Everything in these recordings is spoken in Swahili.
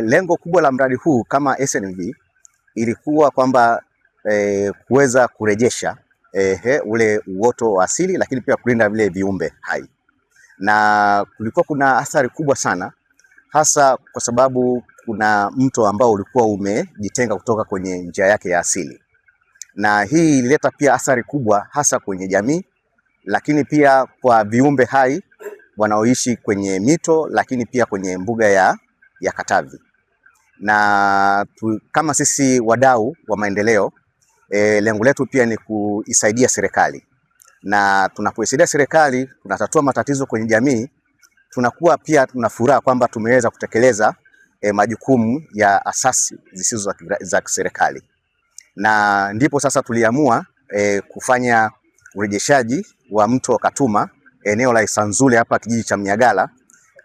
Lengo kubwa la mradi huu kama SNV ilikuwa kwamba kuweza kurejesha ule uoto wa asili, lakini pia kulinda vile viumbe hai, na kulikuwa kuna athari kubwa sana, hasa kwa sababu kuna mto ambao ulikuwa umejitenga kutoka kwenye njia yake ya asili, na hii ilileta pia athari kubwa hasa kwenye jamii, lakini pia kwa viumbe hai wanaoishi kwenye mito, lakini pia kwenye mbuga ya Katavi. Na kama sisi wadau wa maendeleo, lengo letu pia ni kuisaidia serikali, na tunapoisaidia serikali tunatatua matatizo kwenye jamii, tunakuwa pia tuna furaha kwamba tumeweza kutekeleza majukumu ya asasi zisizo za serikali. Na ndipo sasa tuliamua kufanya urejeshaji wa mto Katuma eneo la Isanzule hapa kijiji cha Mnyagala,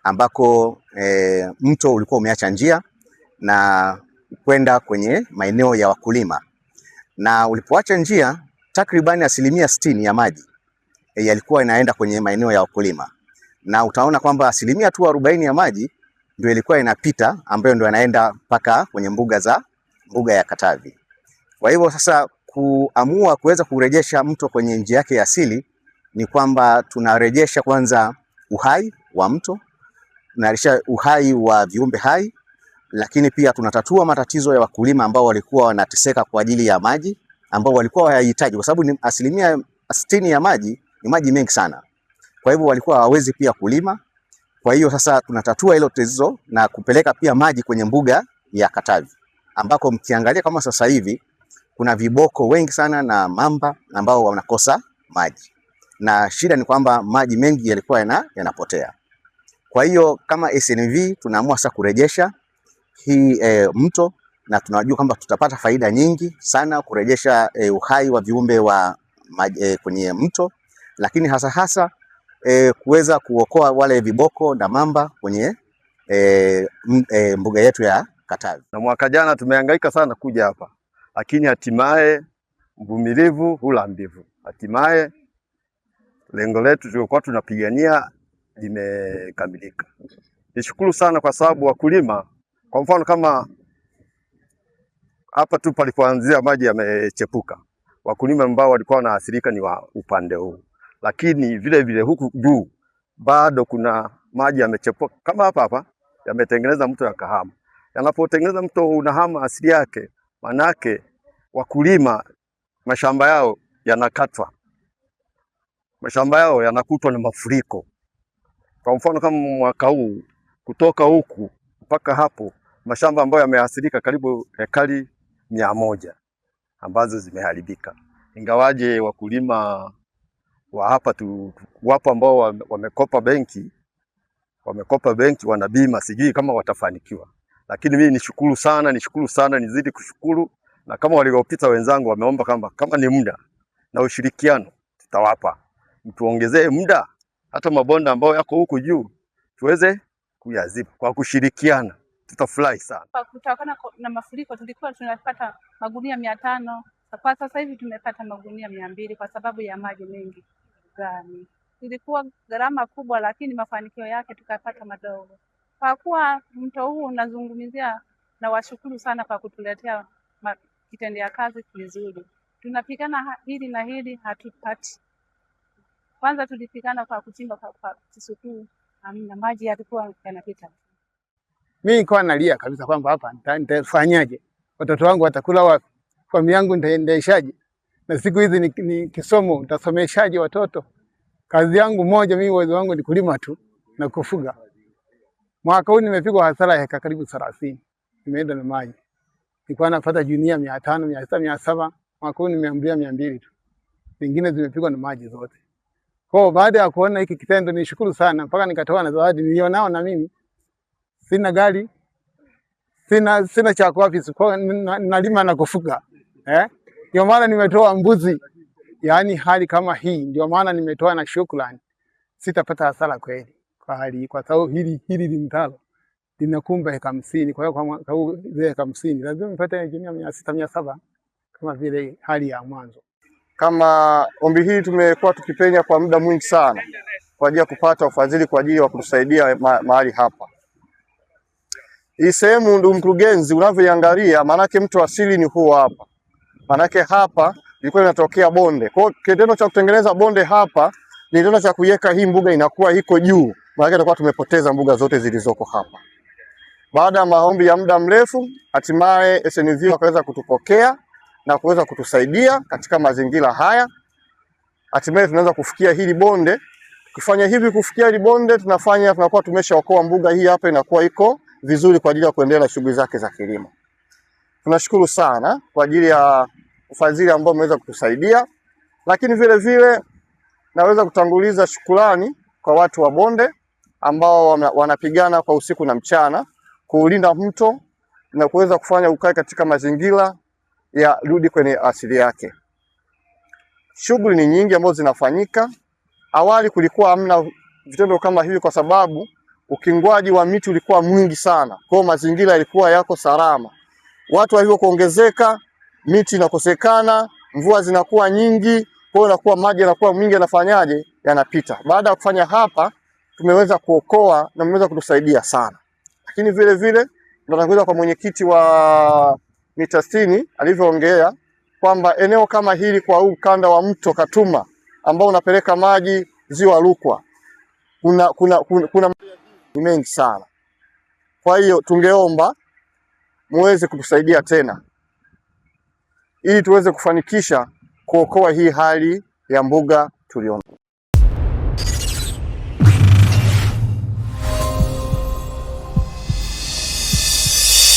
ambako mto ulikuwa umeacha njia na kwenda kwenye maeneo ya wakulima, na ulipoacha njia takribani 60% ya maji yalikuwa inaenda kwenye maeneo ya wakulima, na utaona kwamba 40% ya maji ndio ilikuwa inapita, ambayo ndio yanaenda mpaka kwenye mbuga ya Katavi. Kwa hivyo sasa kuamua kuweza kurejesha mto kwenye njia yake ya asili ni kwamba tunarejesha kwanza uhai wa mto, tunarejesha uhai wa viumbe hai, lakini pia tunatatua matatizo ya wakulima ambao walikuwa wanateseka kwa ajili ya maji ambao walikuwa hayahitaji, kwa sababu ni 60% ya maji ni maji mengi sana. Kwa hivyo walikuwa hawawezi pia kulima. Kwa hiyo sasa tunatatua hilo tatizo na kupeleka pia maji kwenye mbuga ya Katavi, ambako mkiangalia kama sasa hivi kuna viboko wengi sana na mamba ambao wanakosa maji, na shida ni kwamba maji mengi yalikuwa yanapotea. Kwa hiyo kama SNV tunaamua sasa kurejesha hii mto, na tunajua kwamba tutapata faida nyingi sana kurejesha uhai wa viumbe wa kwenye mto, lakini hasa kuweza kuokoa wale viboko na mamba kwenye mbuga yetu ya Katavi. Na mwaka jana tumehangaika sana kuja hapa, lakini hatimaye mvumilivu hula mbivu. Hatimaye lengo letu tulikuwa tunapigania limekamilika. Nishukuru sana kwa sababu wakulima, kwa mfano kama hapa tu palipoanzia maji yamechepuka, wakulima ambao walikuwa wanaathirika ni wa upande huu, lakini vile vile huku juu bado kuna maji yamechepuka. Kama hapa yametengeneza mto ya Kahama. Yanapotengeneza mto unahama asili yake, manake wakulima mashamba yao yanakatwa, mashamba yao yanakutwa na mafuriko. Kwa mfano kama mwaka huu kutoka huku mpaka hapo mashamba ambayo yameathirika karibu ekari 100 ambazo zimeharibika. Ingawaje wakulima wa hapa wapo ambao wamekopa benki wana bima, sijui kama watafanikiwa. Lakini mimi nishukuru sana, nizidi kushukuru, na kama waliopita wenzangu wameomba kama ni muda na ushirikiano tutawapa. Mtuongezee muda hata mabonde ambayo yako huku juu tuweze kuyaziba kwa kushirikiana, tutafurahi sana. Kutokana na mafuriko tulikuwa tunapata magunia 500, kwa sasa hivi tumepata magunia 200 kwa sababu ya maji mengi gani. Ilikuwa gharama kubwa, lakini mafanikio yake tukapata madogo. Kwa kuwa mto huu unazungumzia, na washukuru sana kwa kutuletea kitendea kazi kizuri. Tunapigana hili na hili hatupati. Kwanza tulipigana kwa kuchimba kwa Kisukuu, na maji yalikuwa yanapita. Mimi nilikuwa nalia kabisa kwamba hapa nitafanyaje? Watoto wangu watakula wapi? Familia yangu nitaendeshaje? Na siku hizi ni kisomo, nitasomeshaje watoto? Kazi yangu moja mimi, uwezo wangu ni kulima tu na kufuga. Mwaka huu nimepigwa hasara ya karibu 30. Nimeenda na maji. Nilikuwa napata junia 500, 600, 700. Mwaka huu nimeambulia 200 tu. Zingine zimepigwa na maji zote. Kwa baada ya kuona hiki kitendo nishukuru sana, mpaka nikatoa na zawadi nilionao. Na mimi sina gari, sina cha kuwapi, kwa nalima na kufuga. Ndio maana nimetoa mbuzi. Yaani hali kama hii ndio maana nimetoa na shukrani. Sitapata hasara kweli kwa hali, kwa sababu hili limtalo linakumba eka 50. Kwa hiyo kwa mwaka huu eka 50 lazima nipate gunia 600, 700 kama vile hali ya mwanzo. Kama ombi hili tumekuwa tukipenya kwa muda mwingi sana kwa ajili ya kupata ufadhili kwa ajili ya kutusaidia mahali hapa. Hii sehemu ndugu mkurugenzi, unavyoiangalia, maanake mto wa asili ni huu hapa. Maanake hapa ilikuwa inatokea bonde. Kwa hiyo kitendo cha kutengeneza bonde hapa ni kitendo cha kuiweka hii mbuga inakuwa iko juu. Maanake tutakuwa tumepoteza mbuga zote zilizoko hapa. Baada ya maombi ya muda mrefu, hatimaye SNV wakaweza kutupokea na kuweza kutusaidia katika mazingira haya. Hatimaye tunaweza kufikia hili bonde. Kufanya hivi, kufikia hili bonde, tunakuwa tumeshaokoa mbuga hii hapa, inakuwa iko vizuri kwa ajili ya kuendelea na shughuli zake za kilimo. Tunashukuru sana kwa ajili ya ufadhili ambao umeweza kutusaidia, lakini vile vile naweza kutanguliza shukrani kwa watu wa bonde ambao wanapigana kwa usiku na mchana kuulinda mto na kuweza kufanya ukae katika mazingira ya rudi kwenye asili yake. Shughuli ni nyingi ambazo zinafanyika. Awali kulikuwa hamna vitendo kama hivi kwa sababu ukingwaji wa miti ulikuwa mwingi sana. Kwa hiyo mazingira yalikuwa yako salama. Watu walivyo kuongezeka, miti inakosekana, mvua zinakuwa nyingi, kwa hiyo inakuwa maji yanakuwa mwingi, yanafanyaje? Yanapita. Baada ya kufanya hapa, tumeweza kuokoa na mmeweza kutusaidia sana. Lakini vile vile tunatanguliza kwa mwenyekiti wa mita 60 alivyoongea kwamba eneo kama hili kwa huu ukanda wa mto Katuma ambao unapeleka maji ziwa Rukwa kuna mengi sana. Kwa hiyo tungeomba muweze kutusaidia tena ili tuweze kufanikisha kuokoa hii hali ya mbuga tuliona.